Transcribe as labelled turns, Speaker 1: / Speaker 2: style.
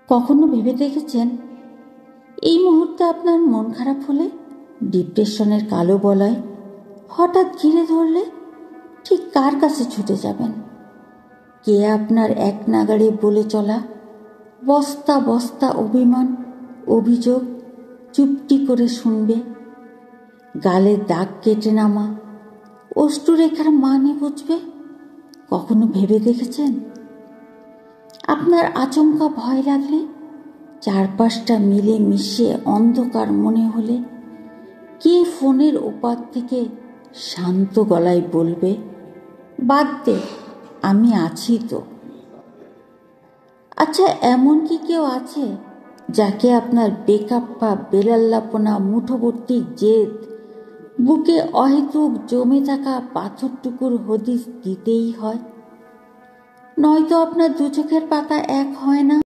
Speaker 1: কখনো ভেবে দেখেছেন এই মুহূর্তে আপনার মন খারাপ হলে, ডিপ্রেশনের কালো বলয় হঠাৎ ঘিরে ধরলে ঠিক কার কাছে ছুটে যাবেন? কে আপনার এক নাগাড়ে বলে চলা বস্তা বস্তা অভিমান, অভিযোগ চুপটি করে শুনবে? গালে দাগ কেটে নামা অশ্রুরেখার মানে বুঝবে? কখনো ভেবে দেখেছেন আপনার আচমকা ভয় লাগলে, চারপাশটা মিলে মিশে অন্ধকার মনে হলে, কে ফোনের ওপার থেকে শান্ত গলায় বলবে, বাদ দে, আমি আছি তো? আচ্ছা, এমন কি কেউ আছে যাকে আপনার বেকাপ্পা বেলাল্লাপনা, মুঠোবর্তী জেদ, বুকে অহেতুক জমে থাকা পাথরটুকুর হদিস দিতেই হয়? নয়তো আপনার দু চোখের পাতা এক হয় না?